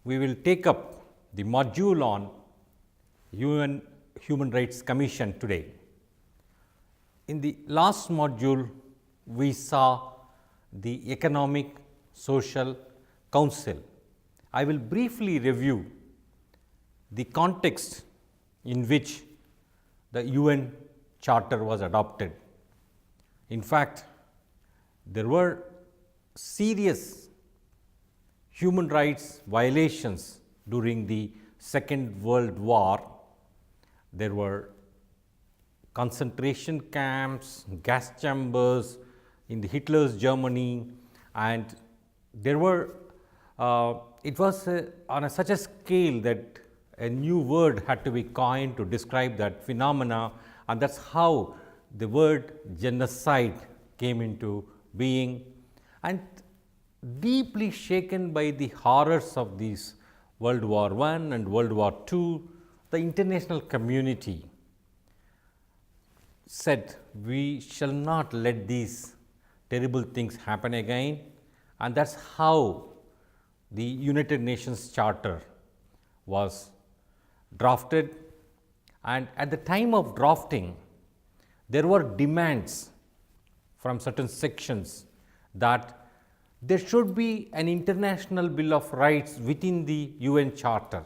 we will take up the module on UN Human Rights Commission today. In the last module, we saw the Economic Social Council. I will briefly review the context in which the UN Charter was adopted. In fact, there were serious human rights violations during the Second World War. There were concentration camps, gas chambers in the Hitler's Germany, and there were it was on such a scale that a new word had to be coined to describe that phenomena, and that's how the word genocide came into being. And deeply shaken by the horrors of these World War I and World War II, the international community said, we shall not let these terrible things happen again, and that's how the United Nations Charter was drafted. And at the time of drafting, there were demands from certain sections that there should be an international Bill of Rights within the UN Charter,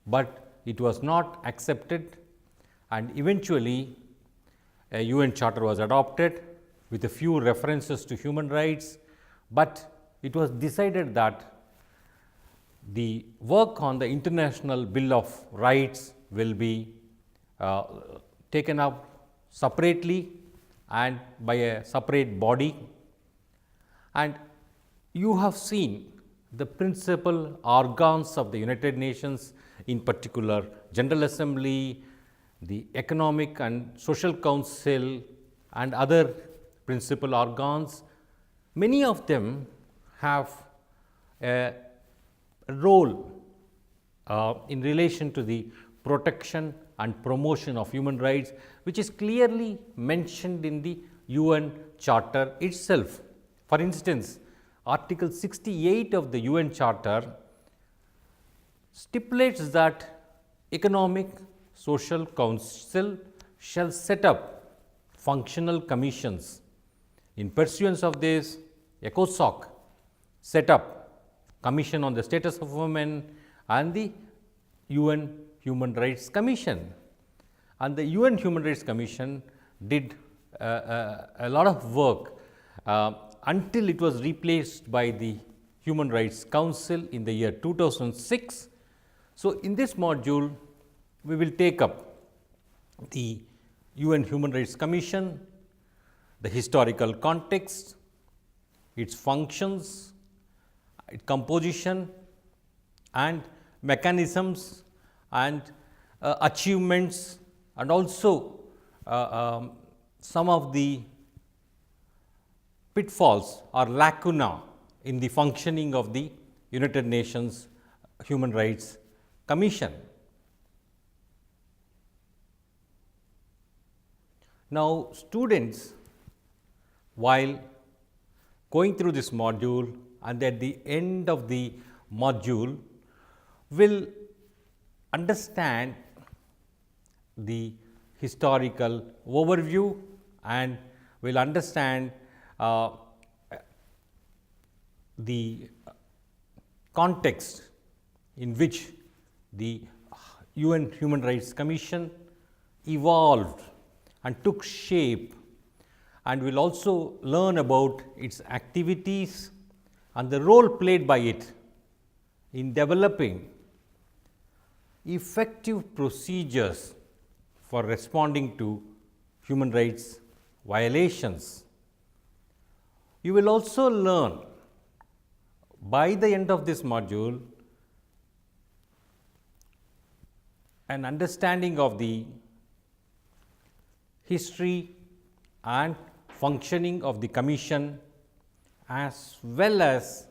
but it was not accepted, and eventually a UN Charter was adopted with a few references to human rights, but it was decided that the work on the International Bill of Rights will be taken up separately and by a separate body. And you have seen the principal organs of the United Nations, in particular General Assembly, the Economic and Social Council, and other principal organs. Many of them have a role in relation to the protection and promotion of human rights, which is clearly mentioned in the UN Charter itself. For instance, Article 68 of the UN Charter stipulates that Economic Social Council shall set up functional commissions. In pursuance of this, ECOSOC set up Commission on the Status of Women and the UN Human Rights Commission. And the UN Human Rights Commission did a lot of work until it was replaced by the Human Rights Council in the year 2006. So, in this module, we will take up the UN Human Rights Commission, the historical context, its functions, its composition and mechanisms and achievements, and also some of the pitfalls or lacuna in the functioning of the United Nations Human Rights Commission. Now, students, while going through this module and at the end of the module, will understand the historical overview and will understand the context in which the UN Human Rights Commission evolved and took shape, and will also learn about its activities and the role played by it in developing effective procedures for responding to human rights violations. You will also learn by the end of this module an understanding of the history and functioning of the Commission, as well as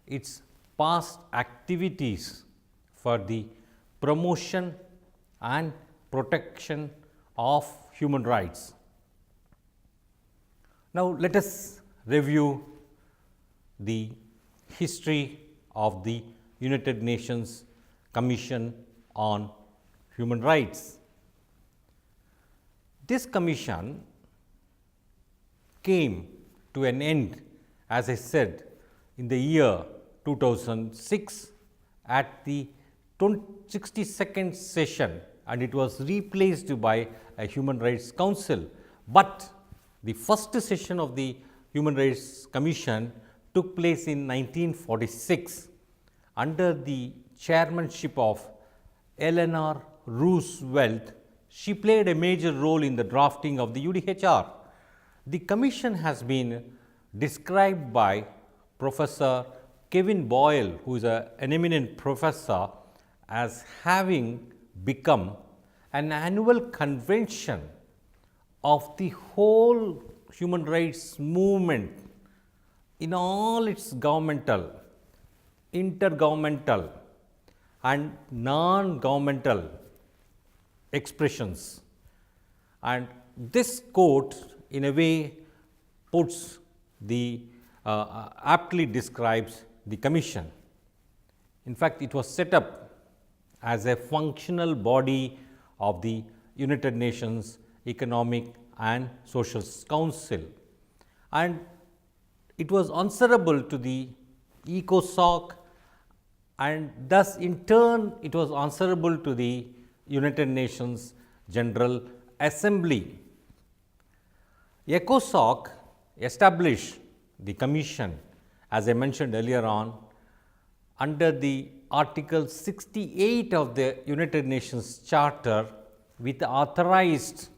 its past activities for the promotion and protection of human rights. Now, let us review the history of the United Nations Commission on Human Rights. This commission came to an end, as I said, in the year 2006 at the 62nd session, and it was replaced by a Human Rights Council. But the first session of the Human Rights Commission took place in 1946 under the chairmanship of Eleanor Roosevelt. She played a major role in the drafting of the UDHR. The commission has been described by Professor Kevin Boyle, who is an eminent professor, as having become an annual convention of the whole human rights movement in all its governmental, intergovernmental and non-governmental expressions. And this quote in a way puts the aptly describes the commission. In fact, it was set up as a functional body of the United Nations Economic and Social Council, and it was answerable to the ECOSOC, and thus in turn it was answerable to the United Nations General Assembly. ECOSOC established the commission, as I mentioned earlier on, under the Article 68 of the United Nations Charter, with authorized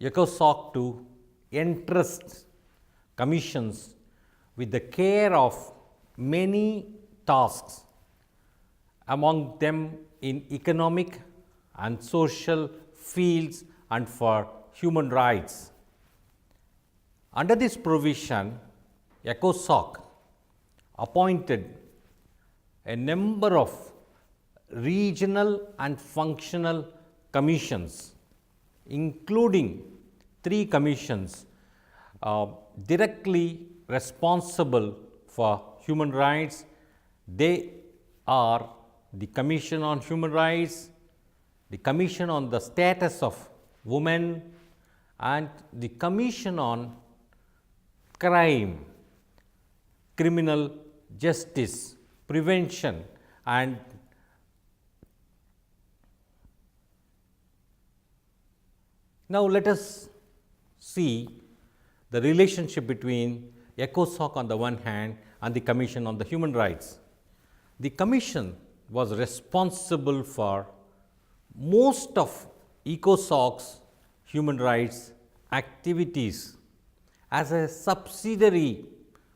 ECOSOC to entrust commissions with the care of many tasks, among them in economic and social fields and for human rights. Under this provision, ECOSOC appointed a number of regional and functional commissions, including 3 commissions directly responsible for human rights. They are the Commission on Human Rights, the Commission on the Status of Women, and the Commission on Crime, Criminal Justice, Prevention, and now let us see the relationship between ECOSOC on the one hand and the Commission on the Human Rights. The Commission was responsible for most of ECOSOC's human rights activities. As a subsidiary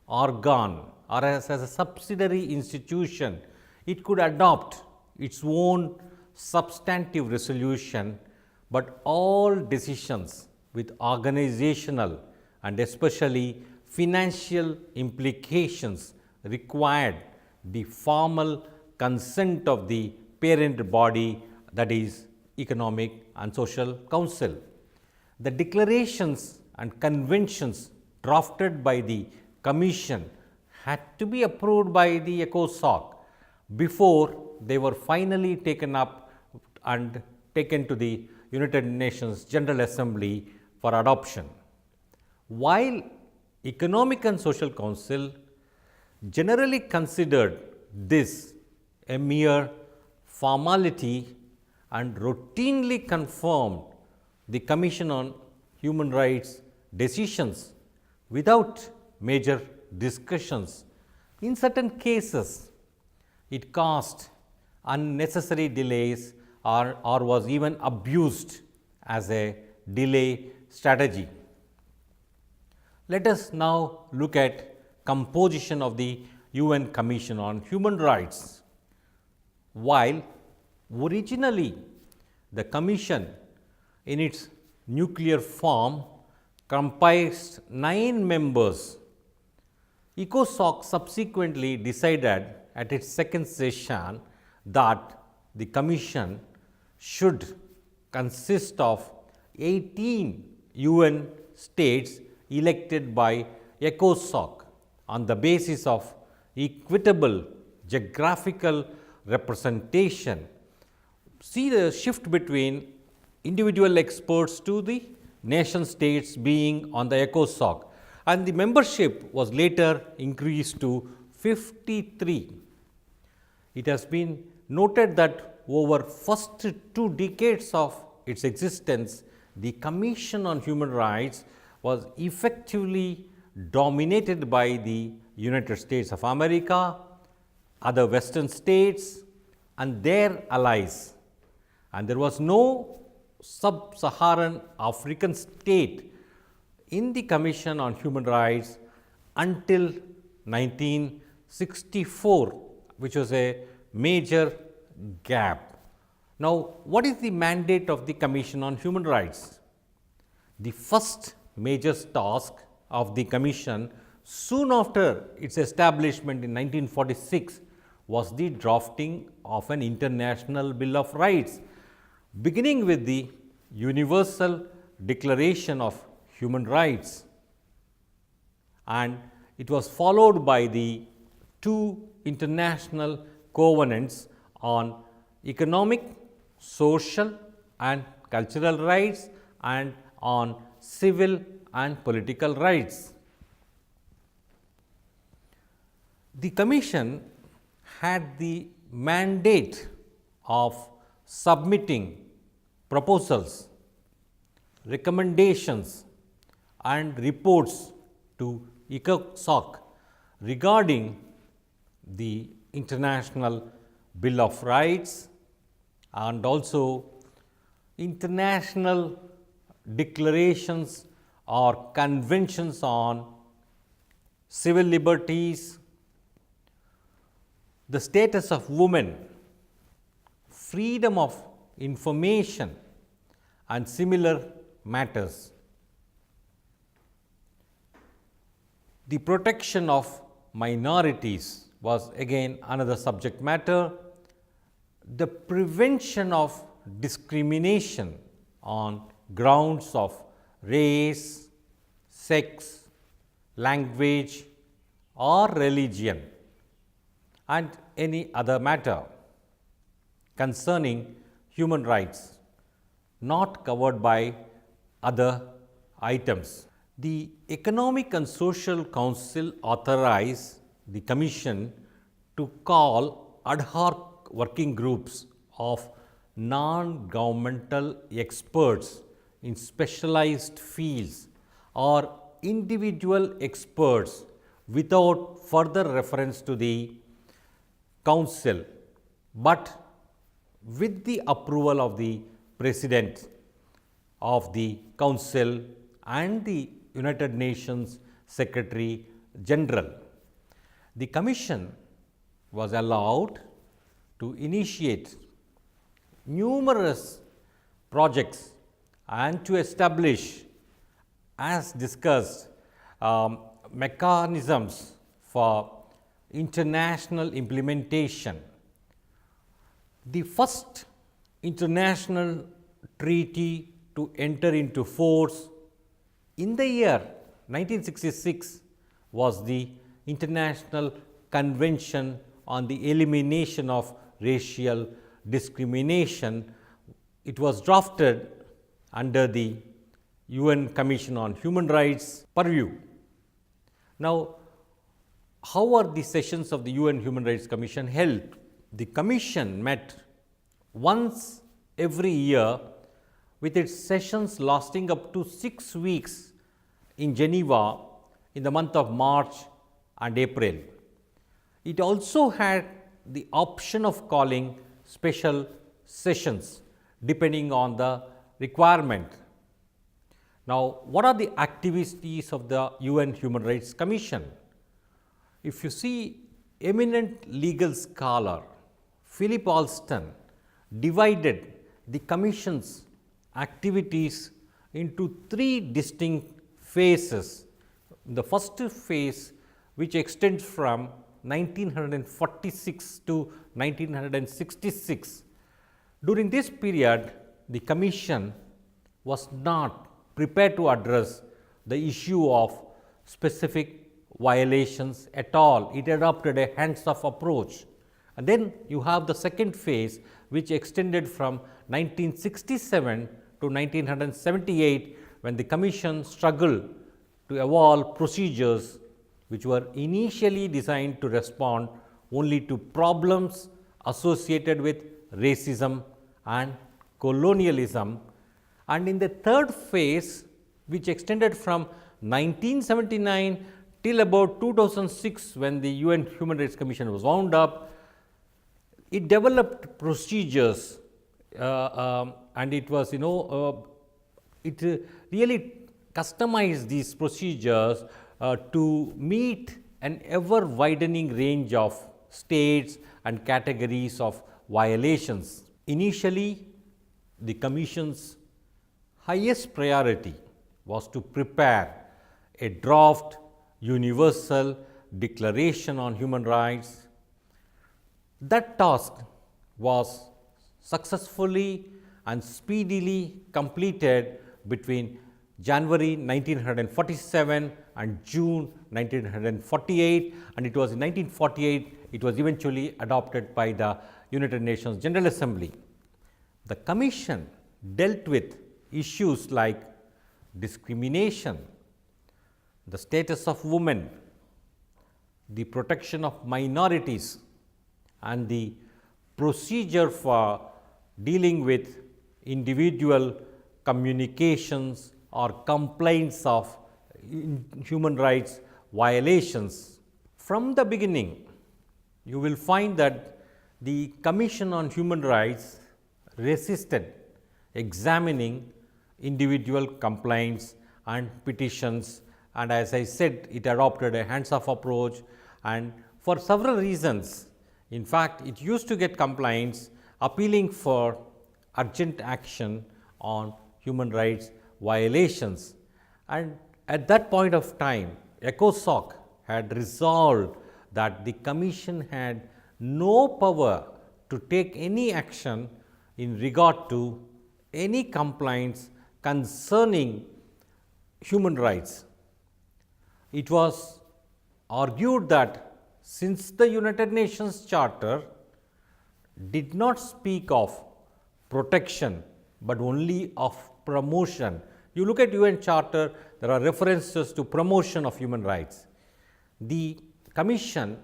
organ or as a subsidiary institution, it could adopt its own substantive resolution, but all decisions with organizational and especially financial implications required the formal consent of the parent body, that is Economic and Social Council. The declarations and conventions drafted by the Commission had to be approved by the ECOSOC before they were finally taken up and taken to the United Nations General Assembly for adoption. While Economic and Social Council generally considered this a mere formality and routinely confirmed the Commission on Human Rights decisions without major discussions. In certain cases, it caused unnecessary delays or was even abused as a delay strategy. Let us now look at composition of the UN Commission on Human Rights. While originally the Commission in its nuclear form comprised 9 members, ECOSOC subsequently decided at its second session that the Commission should consist of 18 UN states elected by ECOSOC on the basis of equitable geographical representation. See the shift between individual experts to the nation states being on the ECOSOC, and the membership was later increased to 53. It has been noted that over first 2 decades of its existence, the Commission on Human Rights was effectively dominated by the United States of America, other Western states and their allies, and there was no sub-Saharan African state in the Commission on Human Rights until 1964, which was a major gap. Now, what is the mandate of the Commission on Human Rights? The first major task of the Commission soon after its establishment in 1946 was the drafting of an international Bill of Rights, beginning with the Universal Declaration of Human Rights, and it was followed by the 2 international covenants on economic, social and cultural rights and on civil and political rights. The Commission had the mandate of submitting proposals, recommendations and reports to ECOSOC regarding the International Bill of Rights and also international declarations or conventions on civil liberties, the status of women, freedom of information and similar matters. The protection of minorities was again another subject matter. The prevention of discrimination on grounds of race, sex, language or religion and any other matter concerning human rights not covered by other items. The Economic and Social Council authorized the Commission to call ad hoc working groups of non-governmental experts in specialized fields or individual experts without further reference to the Council, but with the approval of the President of the Council and the United Nations Secretary General. The Commission was allowed to initiate numerous projects and to establish, as discussed, mechanisms for international implementation. The first international treaty to enter into force in the year 1966 was the International Convention on the Elimination of Racial Discrimination. It was drafted under the UN Commission on Human Rights purview. Now, how are the sessions of the UN Human Rights Commission held? The Commission met once every year with its sessions lasting up to 6 weeks in Geneva in the month of March and April. It also had the option of calling special sessions depending on the requirement. Now, what are the activities of the UN Human Rights Commission? If you see, eminent legal scholar Philip Alston divided the Commission's activities into 3 distinct phases. The first phase, which extends from 1946 to 1966. During this period, the Commission was not prepared to address the issue of specific violations at all. It adopted a hands-off approach. And then you have the second phase, which extended from 1967 to 1978, when the Commission struggled to evolve procedures which were initially designed to respond only to problems associated with racism and colonialism. And in the third phase, which extended from 1979 till about 2006, when the UN Human Rights Commission was wound up, it developed procedures and it was really customized these procedures to meet an ever widening range of states and categories of violations. Initially, the Commission's highest priority was to prepare a draft Universal Declaration on Human Rights. That task was successfully and speedily completed between January 1947 and June 1948, and it was in 1948 it was eventually adopted by the United Nations General Assembly. The Commission dealt with issues like discrimination, the status of women, the protection of minorities, and the procedure for dealing with individual communications or complaints of human rights violations. From the beginning, you will find that the Commission on Human Rights resisted examining individual complaints and petitions, and as I said, it adopted a hands-off approach, and for several reasons. In fact, it used to get complaints appealing for urgent action on human rights violations, and at that point of time, ECOSOC had resolved that the Commission had no power to take any action in regard to any complaints concerning human rights. It was argued that since the United Nations Charter did not speak of protection, but only of promotion. You look at UN Charter, there are references to promotion of human rights. The Commission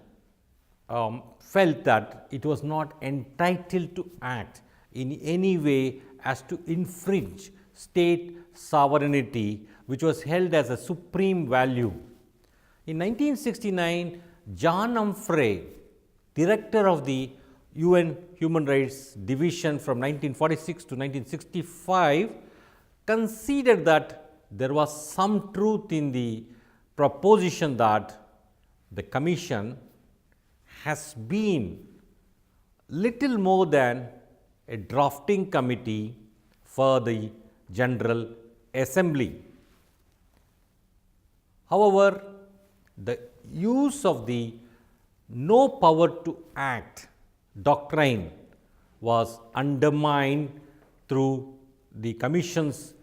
felt that it was not entitled to act in any way as to infringe state sovereignty, which was held as a supreme value. In 1969, John Humphrey, director of the UN Human Rights Division from 1946 to 1965, considered that there was some truth in the proposition that the Commission has been little more than a drafting committee for the General Assembly. However, the use of the no power to act doctrine was undermined through the Commission's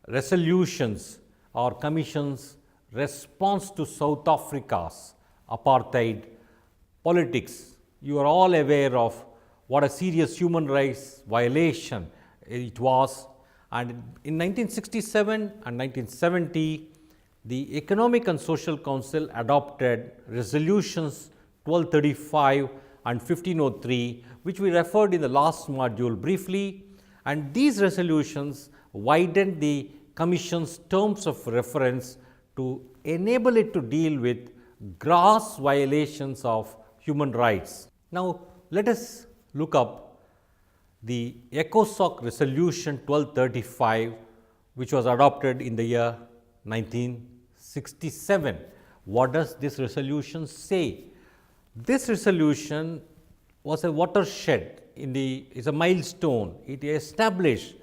resolutions or Commission's response to South Africa's apartheid politics. You are all aware of what a serious human rights violation it was, and in 1967 and 1970, the Economic and Social Council adopted resolutions 1235 and 1503, which we referred in the last module briefly, and these resolutions widened the Commission's terms of reference to enable it to deal with gross violations of human rights. Now, let us look up the ECOSOC resolution 1235, which was adopted in the year 1967. What does this resolution say? This resolution was a watershed is a milestone. It established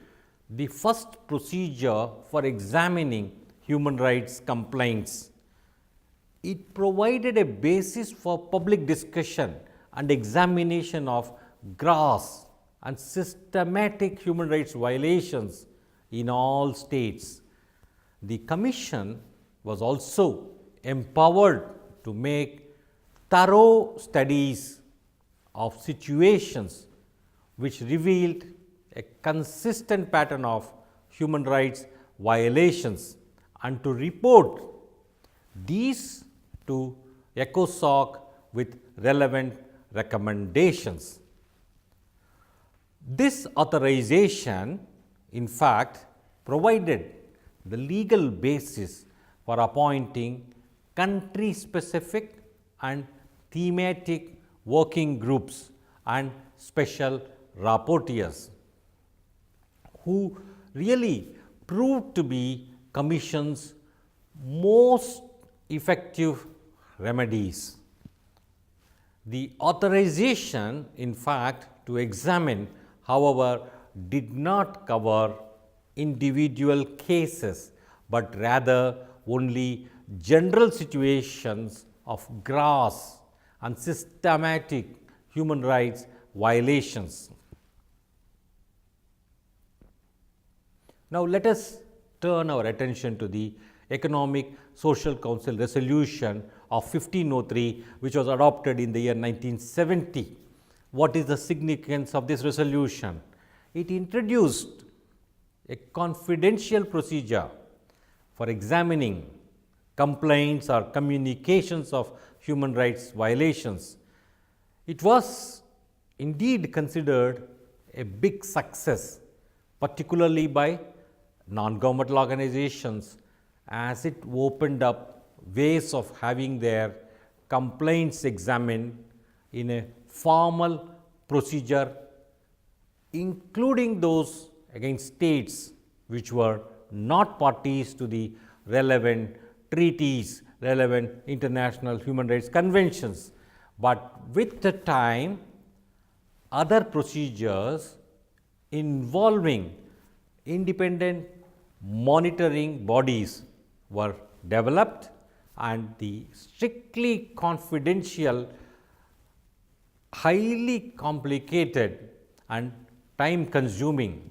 the first procedure for examining human rights complaints. It provided a basis for public discussion and examination of gross and systematic human rights violations in all states. The Commission was also empowered to make thorough studies of situations which revealed a consistent pattern of human rights violations and to report these to ECOSOC with relevant recommendations. This authorization, in fact, provided the legal basis for appointing country specific and thematic working groups and special rapporteurs, who really proved to be Commission's most effective remedies. The authorization, in fact, to examine, however, did not cover individual cases, but rather only general situations of gross and systematic human rights violations. Now, let us turn our attention to the Economic Social Council resolution of 1503, which was adopted in the year 1970. What is the significance of this resolution? It introduced a confidential procedure for examining complaints or communications of human rights violations. It was indeed considered a big success, particularly by non-governmental organizations, as it opened up ways of having their complaints examined in a formal procedure, including those against states which were not parties to the relevant treaties, relevant international human rights conventions. But with the time, other procedures involving independent monitoring bodies were developed, and the strictly confidential, highly complicated and time consuming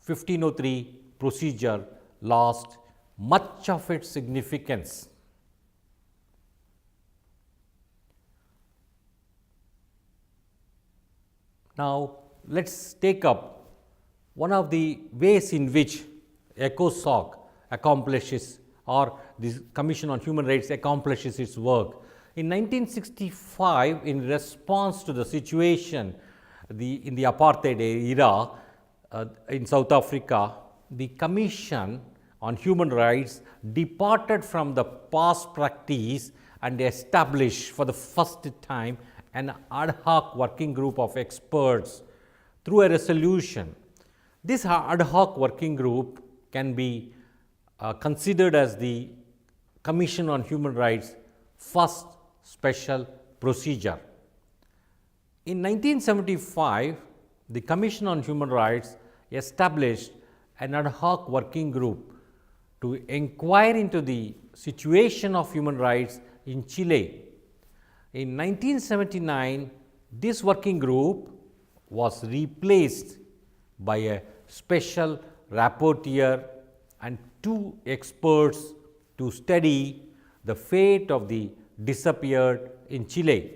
1503 procedure lost much of its significance. Now, let us take up one of the ways in which ECOSOC accomplishes, or the Commission on Human Rights accomplishes its work. In 1965, in response to the situation in the apartheid era in South Africa, the Commission on Human Rights departed from the past practice and established for the first time an ad hoc working group of experts through a resolution. This ad hoc working group can be considered as the Commission on Human Rights' first special procedure. In 1975, the Commission on Human Rights established an ad hoc working group to inquire into the situation of human rights in Chile. In 1979, this working group was replaced by a special rapporteur and 2 experts to study the fate of the disappeared in Chile.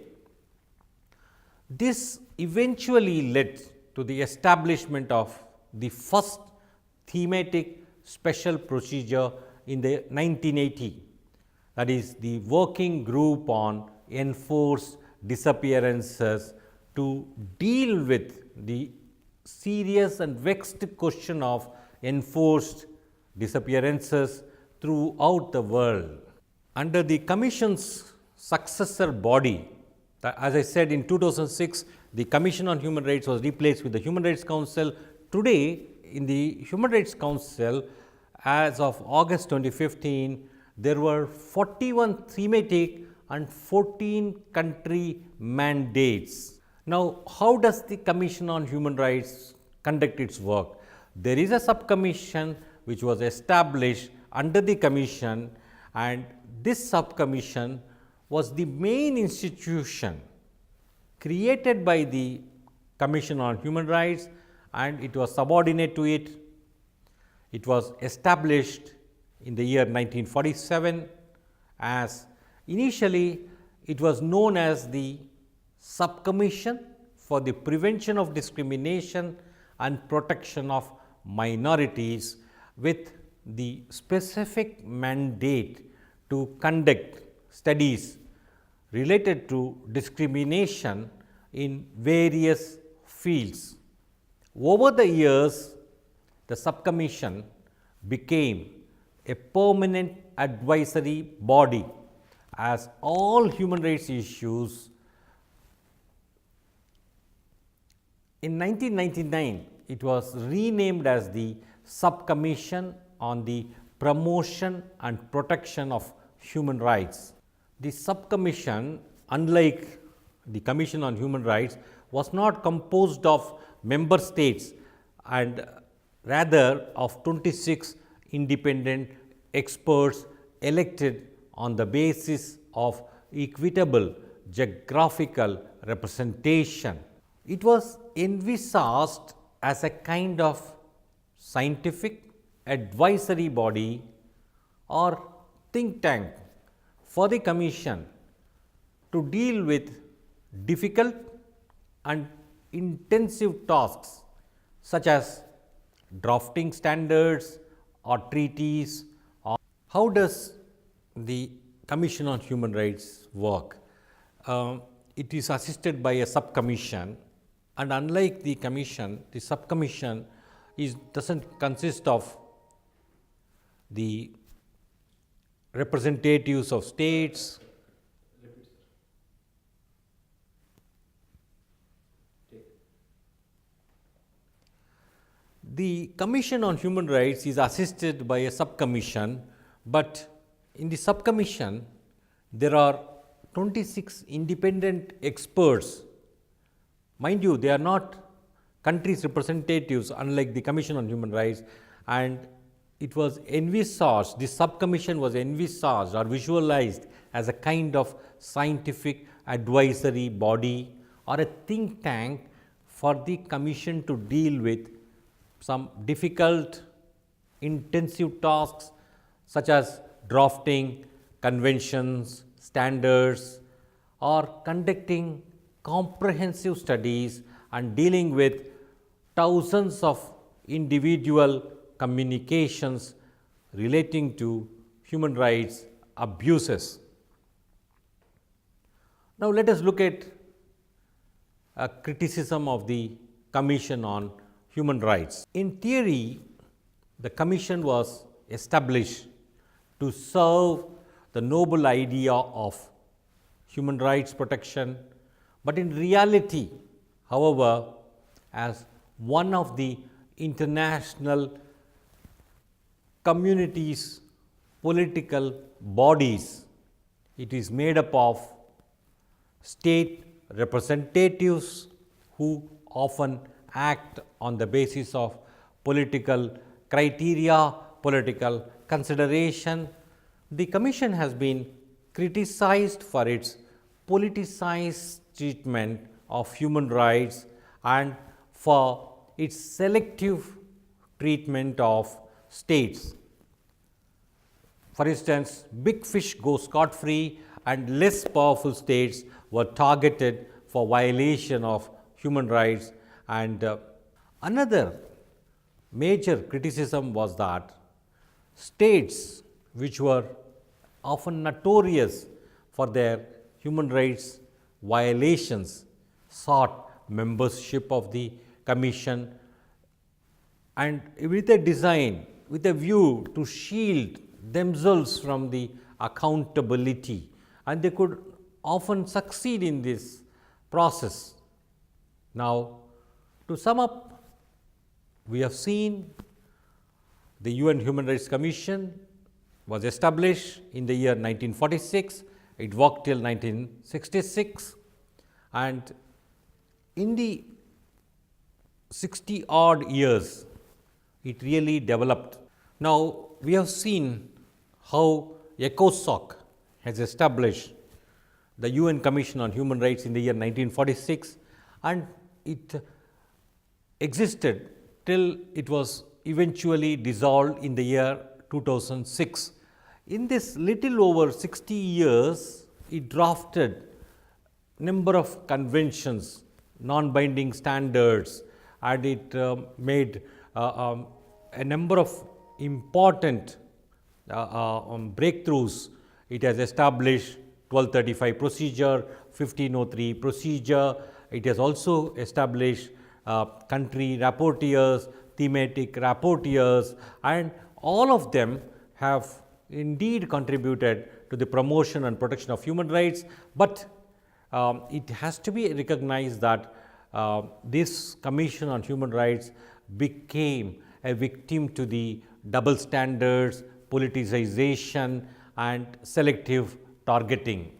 This eventually led to the establishment of the first thematic special procedure in the 1980, that is the Working Group on Enforced Disappearances, to deal with the serious and vexed question of enforced disappearances throughout the world. Under the Commission's successor body, as I said, in 2006, the Commission on Human Rights was replaced with the Human Rights Council. Today, in the Human Rights Council, as of August 2015, there were 41 thematic and 14 country mandates. Now, how does the Commission on Human Rights conduct its work? There is a subcommission which was established under the Commission, and this subcommission was the main institution created by the Commission on Human Rights, and it was subordinate to it. It was established in the year 1947, as initially it was known as the subcommission for the prevention of discrimination and protection of minorities, with the specific mandate to conduct studies related to discrimination in various fields. Over the years, the subcommission became a permanent advisory body, as all human rights issues. In 1999, it was renamed as the Subcommission on the Promotion and Protection of Human Rights. The subcommission, unlike the Commission on Human Rights, was not composed of member states and rather of 26 independent experts elected on the basis of equitable geographical representation. It was envisaged as a kind of scientific advisory body or think tank for the Commission to deal with difficult and intensive tasks such as drafting standards or treaties. How does the Commission on Human Rights work? It is assisted by a subcommission, and unlike the commission, the subcommission does not consist of the representatives of states, the Commission on Human Rights is assisted by a subcommission, but in the subcommission there are 26 independent experts. Mind you, they are not countries' representatives, unlike the Commission on Human Rights, and it was envisaged, this subcommission was envisaged or visualized as a kind of scientific advisory body or a think tank for the Commission to deal with some difficult, intensive tasks such as drafting conventions, standards, or conducting comprehensive studies and dealing with thousands of individual communications relating to human rights abuses. Now, let us look at a criticism of the Commission on Human Rights. In theory, the Commission was established to serve the noble idea of human rights protection, but in reality, however, as one of the international community's political bodies, it is made up of state representatives who often act on the basis of political criteria, political consideration. The Commission has been criticized for its politicized treatment of human rights and for its selective treatment of states. For instance, big fish go scot-free and less powerful states were targeted for violation of human rights. And another major criticism was that states which were often notorious for their human rights violations sought membership of the Commission, and with a design, with a view to shield themselves from the accountability, and they could often succeed in this process. Now, to sum up, we have seen the UN Human Rights Commission was established in the year 1946, it worked till 1966, and in the 60 odd years, it really developed. Now, we have seen how Y.S.R. has established the UN Commission on Human Rights in the year 1946, and it existed till it was eventually dissolved in the year 2006. In this little over 60 years, it drafted number of conventions non-binding standards, and it made a number of important breakthroughs. It has established 1235 procedure, 1503 procedure. It has also established country rapporteurs, thematic rapporteurs, and all of them have indeed contributed to the promotion and protection of human rights. But it has to be recognized that this Commission on Human Rights became a victim to the double standards, politicization, and selective targeting.